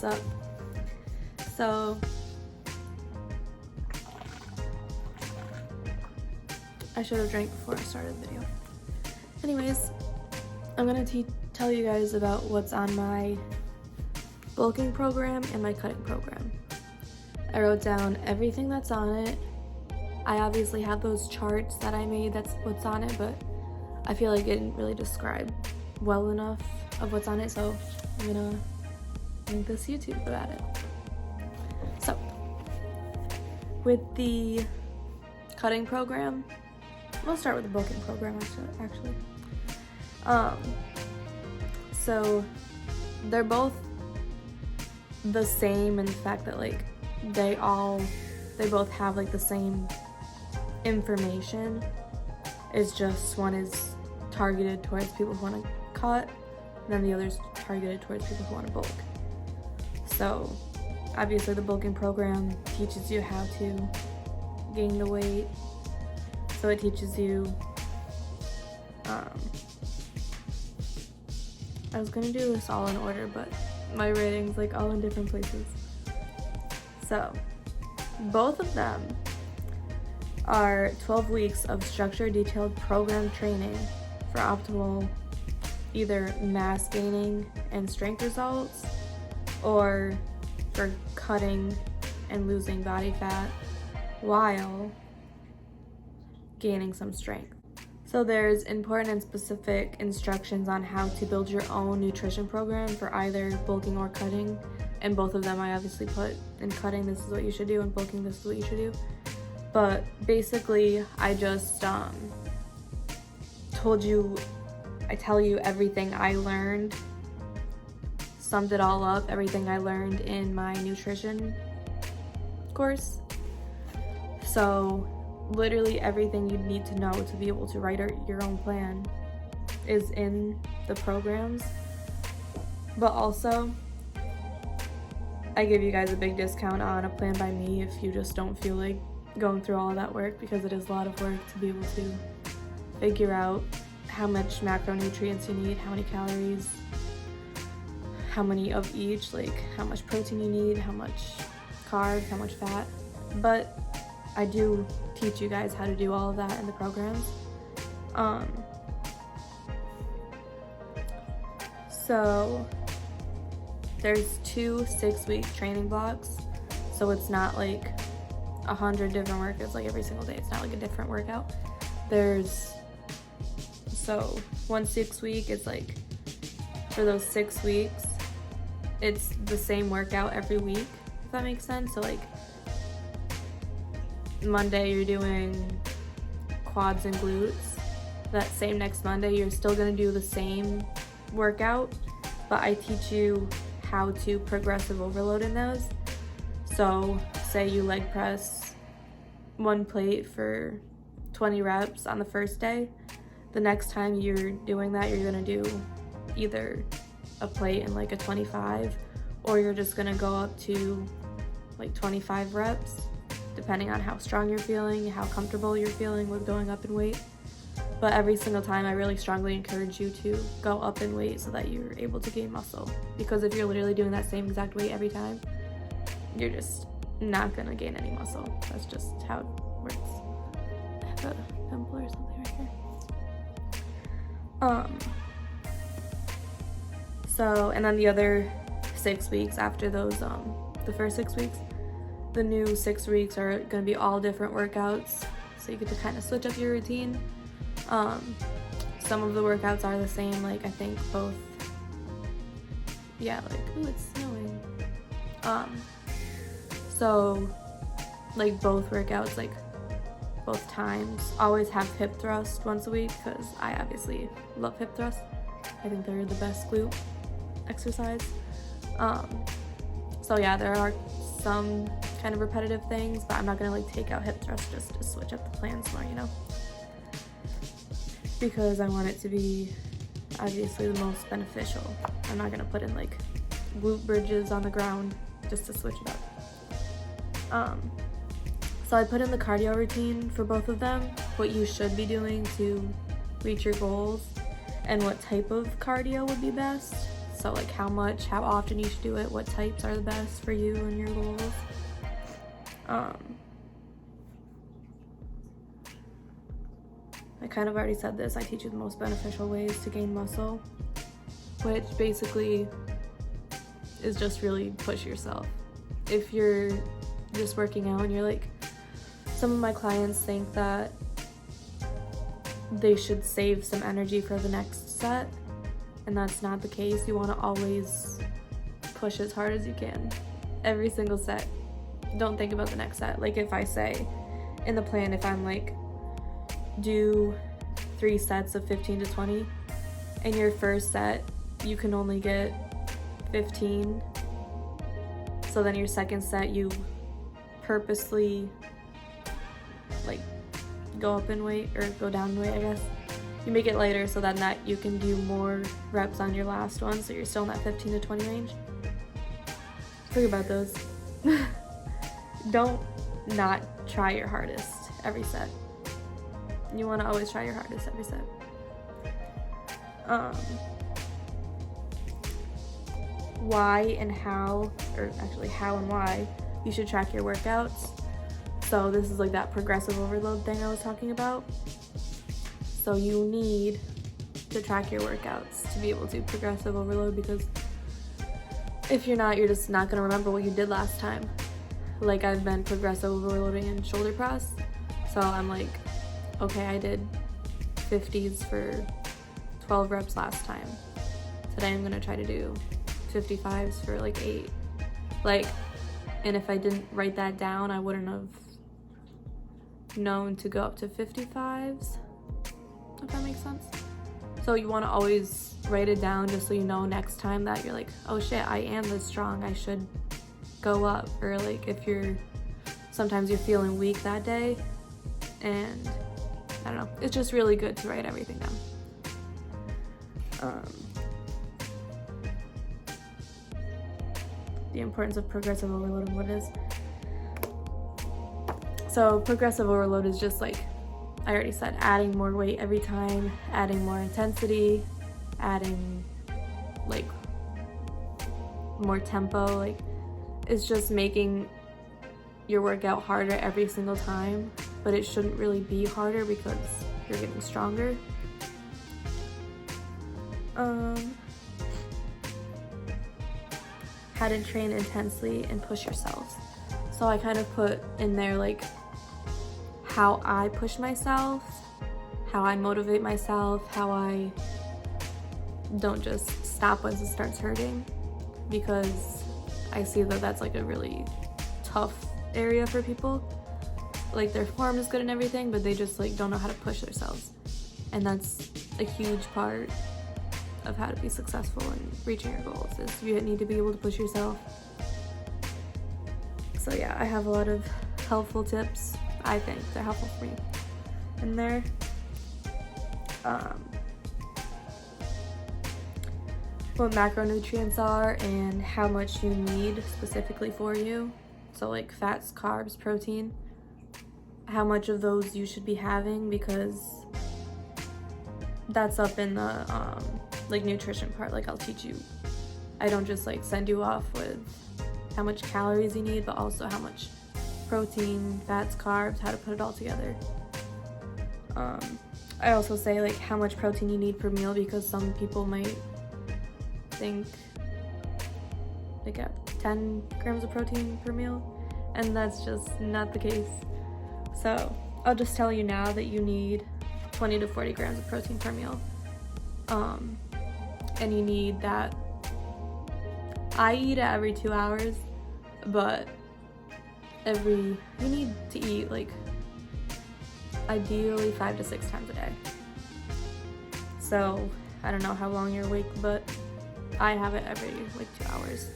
what's up? So I should have drank before I started the video. Anyways, I'm gonna tell you guys about what's on my bulking program and my cutting program. I wrote down everything that's on it. I obviously have those charts that I made, that's what's on it, but I feel like it didn't really describe well enough of what's on it, so I'm gonna make this YouTube about it. So, with the cutting program, we'll start with the bulking program actually. So they're both the same in the fact that like they both have like the same information. It's just one is targeted towards people who want to cut, and then the other's targeted towards people who want to bulk. So obviously the bulking program teaches you how to gain the weight. So it teaches you, I was gonna do this all in order, but my writing's like all in different places. So both of them are 12 weeks of structured, detailed program training for optimal either mass gaining and strength results, or for cutting and losing body fat while gaining some strength. So there's important and specific instructions on how to build your own nutrition program for either bulking or cutting, and both of them I obviously put in cutting, this is what you should do, and bulking, this is what you should do. But basically I just I tell you everything I learned, summed it all up, everything I learned in my nutrition course. So literally everything you need to know to be able to write your own plan is in the programs. But also, I give you guys a big discount on a plan by me if you just don't feel like going through all of that work, because it is a lot of work to be able to figure out how much macronutrients you need, how many calories, how many of each, like how much protein you need, how much carbs, how much fat. But I do teach you guys how to do all of that in the programs. So there's 2 6-week training blocks, so it's not like 100 different workouts like every single day. It's not like a different workout. So 1 6 week is like, for those 6 weeks, it's the same workout every week, if that makes sense. So like Monday you're doing quads and glutes. That same next Monday you're still gonna do the same workout, but I teach you how to progressive overload in those. So say you leg press 1 plate for 20 reps on the first day. The next time you're doing that, you're gonna do either a plate and like a 25, or you're just gonna go up to like 25 reps, depending on how strong you're feeling, how comfortable you're feeling with going up in weight. But every single time I really strongly encourage you to go up in weight so that you're able to gain muscle, because if you're literally doing that same exact weight every time, you're just not gonna gain any muscle. That's just how it works. I have a pimple or something right here. So, and then the other 6 weeks after those, the first 6 weeks, the new 6 weeks are gonna be all different workouts, so you get to kind of switch up your routine. Some of the workouts are the same, like I think both, yeah, like, ooh, it's snowing. So like both workouts, like both times, always have hip thrust once a week, because I obviously love hip thrust. I think they're the best glute exercise. So yeah, there are some kind of repetitive things, but I'm not gonna like take out hip thrust just to switch up the plans more, you know? Because I want it to be obviously the most beneficial. I'm not gonna put in like glute bridges on the ground just to switch it up. So I put in the cardio routine for both of them, what you should be doing to reach your goals, and what type of cardio would be best. So like how much, how often you should do it, what types are the best for you and your goals. I kind of already said this. I teach you the most beneficial ways to gain muscle, which basically is just really push yourself. If you're just working out and you're like, some of my clients think that they should save some energy for the next set, and that's not the case. You want to always push as hard as you can every single set. Don't think about the next set. Like if I say in the plan, if I'm like, do 3 sets of 15 to 20, and your first set you can only get 15, so then your second set you purposely like go up in weight or go down in weight, I guess. You make it lighter so then that you can do more reps on your last one, so you're still in that 15 to 20 range. Think about those. Don't not try your hardest every set. You want to always try your hardest every set. Why and how, or actually how and why, you should track your workouts. So this is like that progressive overload thing I was talking about. So you need to track your workouts to be able to progressive overload, because if you're not, you're just not going to remember what you did last time. Like I've been progressive overloading in shoulder press. So I'm like, okay, I did 50s for 12 reps last time. Today I'm going to try to do 55s for like 8. Like, and if I didn't write that down, I wouldn't have known to go up to 55s, if that makes sense. So you want to always write it down just so you know next time that you're like, oh shit, I am this strong, I should go up. Or like if sometimes you're feeling weak that day, and I don't know, it's just really good to write everything down. The importance of progressive overload and what it is. So progressive overload is just like I already said, adding more weight every time, adding more intensity, adding like more tempo. Like it's just making your workout harder every single time, but it shouldn't really be harder because you're getting stronger. How to train intensely and push yourselves. So I kind of put in there like how I push myself, how I motivate myself, how I don't just stop once it starts hurting, because I see that that's like a really tough area for people. Like their form is good and everything, but they just like don't know how to push themselves. And that's a huge part of how to be successful in reaching your goals, is you need to be able to push yourself. So yeah, I have a lot of helpful tips. I think they're helpful for me in there. What macronutrients are and how much you need specifically for you. So like fats, carbs, protein, how much of those you should be having, because that's up in the like nutrition part. Like I'll teach you, I don't just like send you off with how much calories you need, but also how much protein, fats, carbs, how to put it all together. I also say like how much protein you need per meal, because some people might think they get 10 grams of protein per meal, and that's just not the case. So I'll just tell you now that you need 20 to 40 grams of protein per meal. And you need that. I eat it every 2 hours, but you need to eat like ideally 5 to 6 times a day. So I don't know how long you're awake, but I have it every like 2 hours.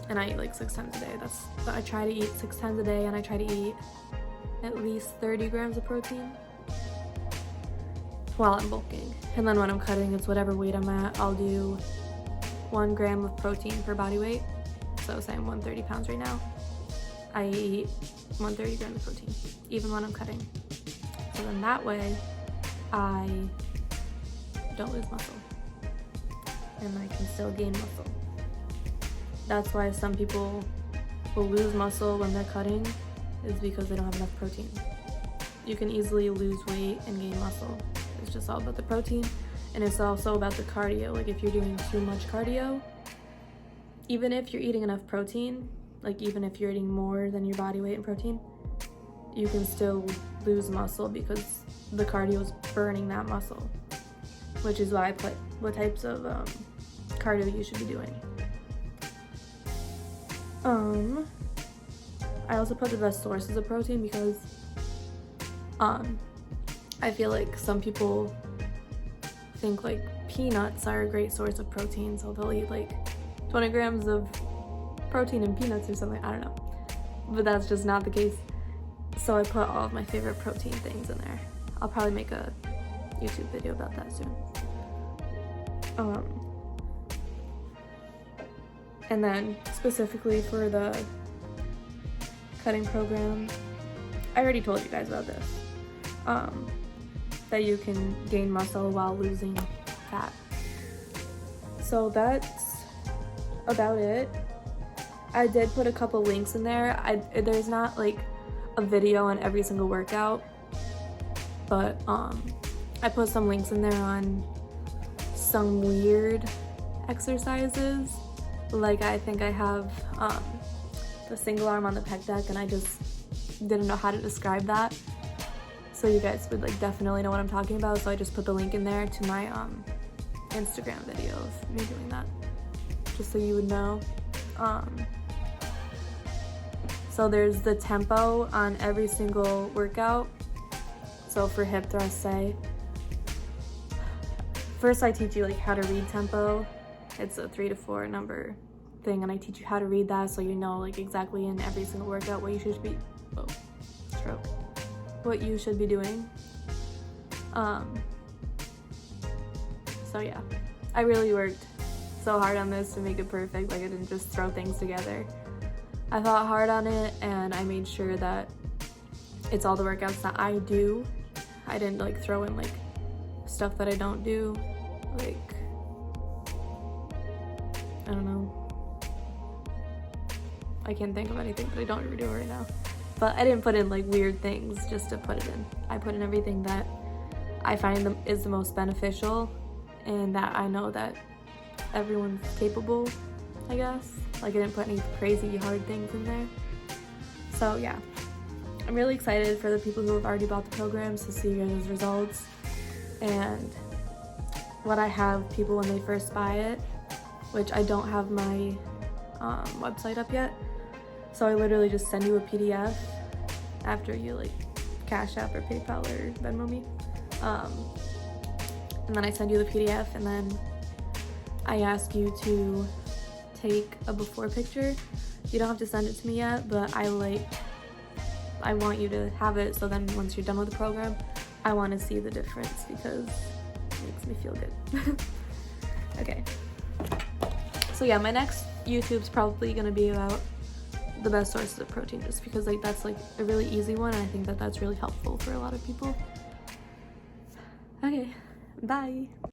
And I eat like 6 times a day. I try to eat 6 times a day, and I try to eat at least 30 grams of protein while I'm bulking. And then when I'm cutting, it's whatever weight I'm at. I'll do 1 gram of protein per body weight. So say I'm 130 pounds right now, I eat 130 grams of protein, even when I'm cutting. So then that way, I don't lose muscle. and I can still gain muscle. That's why some people will lose muscle when they're cutting, is because they don't have enough protein. You can easily lose weight and gain muscle. It's just all about the protein, and it's also about the cardio. Like if you're doing too much cardio, even if you're eating enough protein, like even if you're eating more than your body weight in protein, you can still lose muscle because the cardio is burning that muscle, which is why I put what types of cardio you should be doing. I also put the best sources of protein because I feel like some people think like peanuts are a great source of protein, so they'll eat like 20 grams of protein in peanuts or something, I don't know. But that's just not the case. So I put all of my favorite protein things in there. I'll probably make a YouTube video about that soon. And then specifically for the cutting program, I already told you guys about this, that you can gain muscle while losing fat. So that's about it. I did put a couple links in there. There's not like a video on every single workout, but I put some links in there on some weird exercises. Like I think I have the single arm on the pec deck, and I just didn't know how to describe that. So you guys would like definitely know what I'm talking about. So I just put the link in there to my Instagram video of me doing that, just so you would know. So there's the tempo on every single workout. So for hip thrust, say, first I teach you like how to read tempo. It's a 3 to 4 number thing, and I teach you how to read that so you know like exactly in every single workout what you should be, what you should be doing. So yeah, I really worked so hard on this to make it perfect. Like I didn't just throw things together. I thought hard on it, and I made sure that it's all the workouts that I do. I didn't like throw in like stuff that I don't do. Like, I don't know. I can't think of anything that I don't do right now. But I didn't put in like weird things just to put it in. I put in everything that I find is the most beneficial and that I know that everyone's capable, I guess. Like I didn't put any crazy hard things in there. So yeah, I'm really excited for the people who have already bought the programs to see those results. And what I have people when they first buy it, which I don't have my website up yet. So I literally just send you a PDF after you like Cash App or PayPal or Venmo me. And then I send you the PDF, and then I ask you to take a before picture. You don't have to send it to me yet, but I want you to have it, so then once you're done with the program, I want to see the difference because it makes me feel good. Okay. So yeah, my next YouTube's probably gonna be about the best sources of protein, just because like that's like a really easy one, and I think that that's really helpful for a lot of people. Okay, bye.